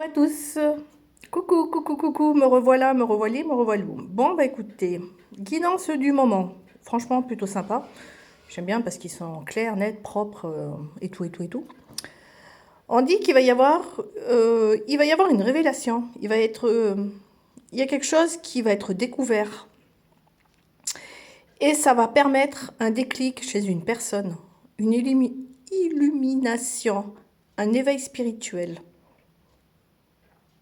À tous, coucou, coucou, coucou, me revoilà, me revoilà, me revoilou. Bon, bah écoutez, guidance du moment, franchement plutôt sympa. J'aime bien parce qu'ils sont clairs, nets, propres et tout, et tout, et tout. On dit qu'il va y avoir, une révélation. Il y a quelque chose qui va être découvert et ça va permettre un déclic chez une personne, une illumination, un éveil spirituel.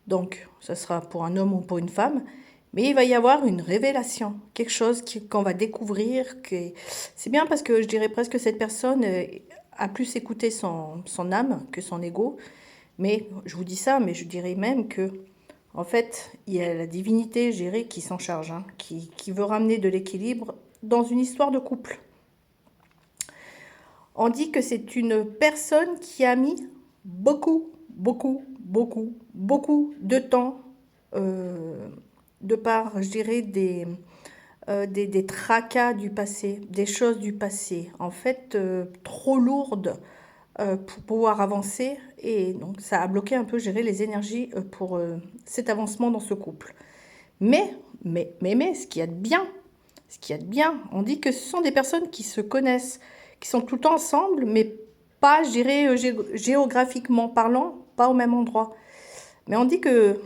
Donc, ce sera pour un homme ou pour une femme, mais il va y avoir une révélation, quelque chose qu'on va découvrir. C'est bien parce que je dirais presque que cette personne a plus écouté son âme que son ego. Mais je vous dis ça, mais je dirais même que, en fait, il y a la divinité, je dirais, qui s'en charge, hein, qui veut ramener de l'équilibre dans une histoire de couple. On dit que c'est une personne qui a mis beaucoup, beaucoup, beaucoup, beaucoup de temps de par, je dirais, des tracas du passé, des choses du passé, en fait, trop lourdes pour pouvoir avancer. Et donc, ça a bloqué un peu, je dirais, les énergies pour cet avancement dans ce couple. Mais, ce qu'il y a de bien, on dit que ce sont des personnes qui se connaissent, qui sont tout le temps ensemble, mais pas, je dirais, géographiquement parlant, pas au même endroit. Mais on dit que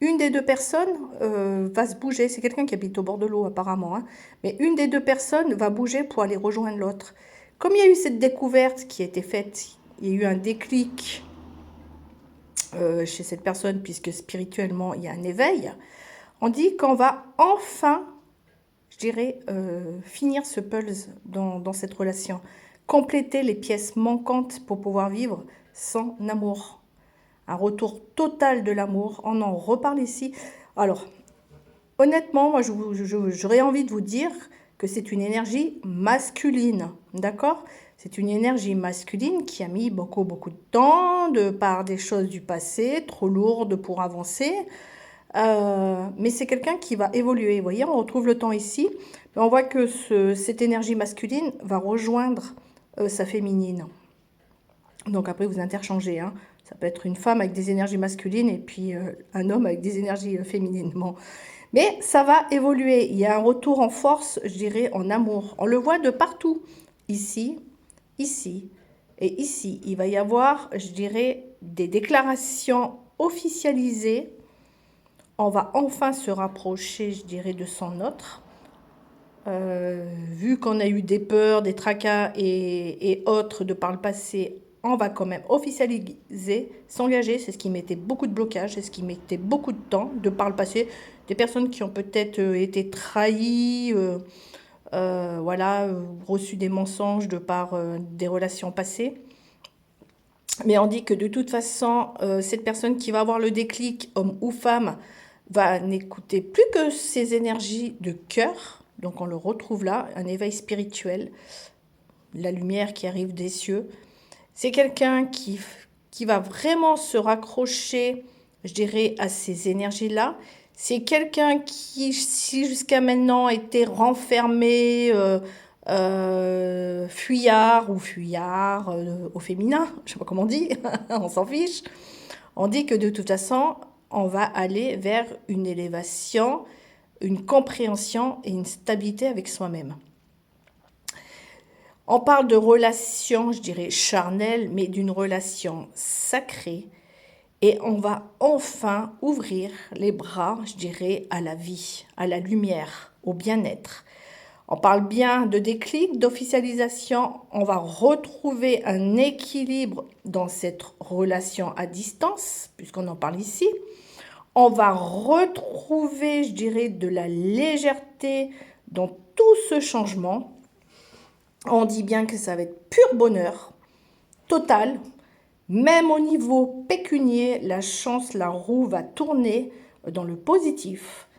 une des deux personnes va se bouger. C'est quelqu'un qui habite au bord de l'eau apparemment, hein. Mais une des deux personnes va bouger pour aller rejoindre l'autre. Comme il y a eu cette découverte qui a été faite, il y a eu un déclic chez cette personne, puisque spirituellement il y a un éveil, on dit qu'on va enfin, je dirais, finir ce puzzle dans cette relation, compléter les pièces manquantes pour pouvoir vivre sans amour. Un retour total de l'amour, on en reparle ici. Alors, honnêtement, moi, j'aurais envie de vous dire que c'est une énergie masculine, d'accord? C'est une énergie masculine qui a mis beaucoup, beaucoup de temps, de par des choses du passé, trop lourdes pour avancer. Mais c'est quelqu'un qui va évoluer. Vous voyez, on retrouve le temps ici. On voit que cette énergie masculine va rejoindre sa féminine. Donc après, vous interchangez, hein. Ça peut être une femme avec des énergies masculines et puis un homme avec des énergies féminines. Bon. Mais ça va évoluer. Il y a un retour en force, je dirais, en amour. On le voit de partout. Ici, ici et ici. Il va y avoir, je dirais, des déclarations officialisées. On va enfin se rapprocher, je dirais, de son autre. Vu qu'on a eu des peurs, des tracas et autres de par le passé, on va quand même officialiser, s'engager. C'est ce qui mettait beaucoup de blocage, c'est ce qui mettait beaucoup de temps de par le passé. Des personnes qui ont peut-être été trahies, voilà, reçu des mensonges de par des relations passées. Mais on dit que de toute façon, cette personne qui va avoir le déclic, homme ou femme, va n'écouter plus que ses énergies de cœur. Donc on le retrouve là, un éveil spirituel, la lumière qui arrive des cieux. C'est quelqu'un qui va vraiment se raccrocher, je dirais, à ces énergies-là. C'est quelqu'un qui, si jusqu'à maintenant, était renfermé, fuyard ou fuyard au féminin, je ne sais pas comment on dit, on s'en fiche. On dit que de toute façon, on va aller vers une élévation, une compréhension et une stabilité avec soi-même. On parle de relation, je dirais, charnelle, mais d'une relation sacrée. Et on va enfin ouvrir les bras, je dirais, à la vie, à la lumière, au bien-être. On parle bien de déclic, d'officialisation. On va retrouver un équilibre dans cette relation à distance, puisqu'on en parle ici. On va retrouver, je dirais, de la légèreté dans tout ce changement. On dit bien que ça va être pur bonheur, total. Même au niveau pécunier, la chance, la roue va tourner dans le positif.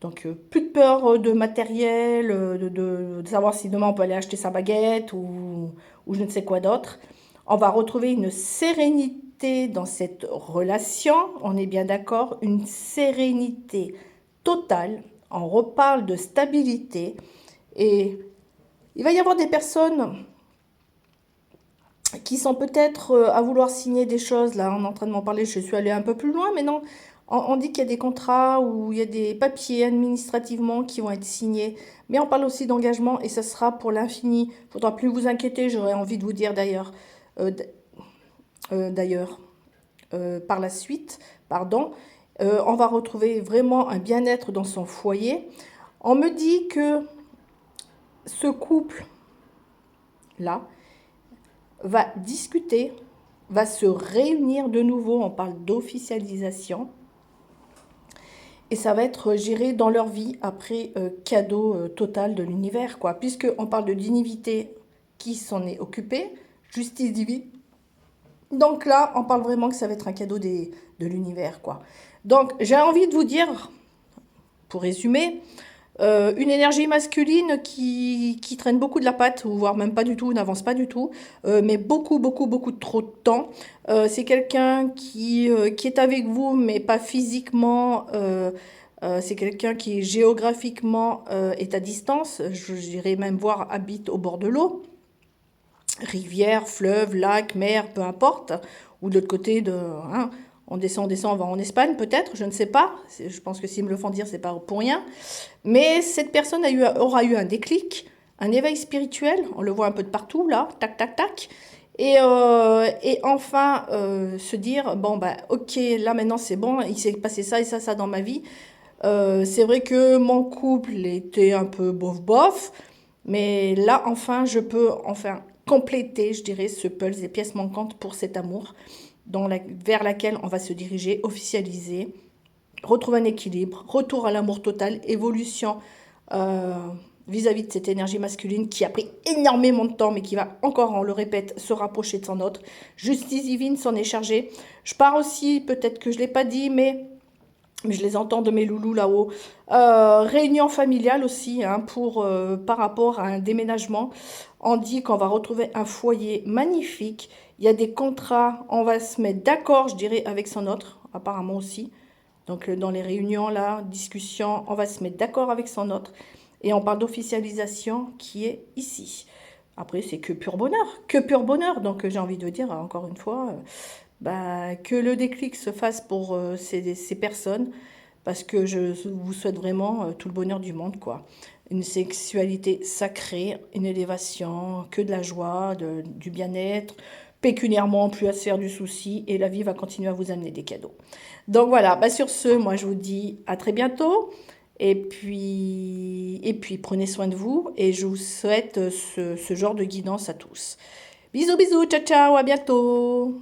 Donc, plus de peur de matériel, de savoir si demain on peut aller acheter sa baguette ou je ne sais quoi d'autre. On va retrouver une sérénité dans cette relation, on est bien d'accord, une sérénité totale. On reparle de stabilité et il va y avoir des personnes qui sont peut-être à vouloir signer des choses. Là, on est en train de m'en parler, je suis allée un peu plus loin, mais non, on dit qu'il y a des contrats ou il y a des papiers administrativement qui vont être signés. Mais on parle aussi d'engagement et ça sera pour l'infini. Il ne faudra plus vous inquiéter, j'aurais envie de vous dire d'ailleurs. Euh, d- d'ailleurs, par la suite, pardon, on va retrouver vraiment un bien-être dans son foyer. On me dit que ce couple-là va discuter, va se réunir de nouveau, on parle d'officialisation, et ça va être géré dans leur vie après cadeau total de l'univers, quoi, puisqu'on parle de divinité qui s'en est occupée, justice divine. Donc là, on parle vraiment que ça va être un cadeau de l'univers, quoi. Donc j'ai envie de vous dire, pour résumer, une énergie masculine qui traîne beaucoup de la patte, voire même pas du tout, n'avance pas du tout, mais beaucoup, beaucoup, beaucoup de trop de temps. C'est quelqu'un qui est avec vous, mais pas physiquement. C'est quelqu'un qui géographiquement est à distance. J'irais même voir habite au bord de l'eau. Rivière, fleuve, lac, mer, peu importe. Ou de l'autre côté de... hein, on descend, on va en Espagne peut-être, je ne sais pas. Je pense que s'ils me le font dire, c'est pas pour rien. Mais cette personne aura eu un déclic, un éveil spirituel, on le voit un peu de partout là, tac, tac, tac. Et enfin se dire, bon, bah, ok, là maintenant c'est bon, il s'est passé ça et ça dans ma vie. C'est vrai que mon couple était un peu bof-bof, mais là enfin je peux enfin compléter, je dirais, ce puzzle, les pièces manquantes pour cet amour vers laquelle on va se diriger, officialiser, retrouver un équilibre, retour à l'amour total, évolution euh, vis-à-vis de cette énergie masculine qui a pris énormément de temps, mais qui va encore, on le répète, se rapprocher de son autre. Justice divine s'en est chargée. Je pars aussi, peut-être que je ne l'ai pas dit, mais je les entends de mes loulous là-haut. Réunion familiale aussi, hein, par rapport à un déménagement. On dit qu'on va retrouver un foyer magnifique. Il y a des contrats, on va se mettre d'accord, je dirais, avec son autre, apparemment aussi. Donc dans les réunions, là, discussions, on va se mettre d'accord avec son autre. Et on parle d'officialisation qui est ici. Après, c'est que pur bonheur, que pur bonheur. Donc j'ai envie de dire, encore une fois, bah, que le déclic se fasse pour ces personnes, parce que je vous souhaite vraiment tout le bonheur du monde, quoi. Une sexualité sacrée, une élévation, que de la joie, du bien-être, pécuniairement, plus à se faire du souci, et la vie va continuer à vous amener des cadeaux. Donc voilà, bah sur ce, moi je vous dis à très bientôt, et puis prenez soin de vous, et je vous souhaite ce genre de guidance à tous. Bisous, bisous, ciao, ciao, à bientôt.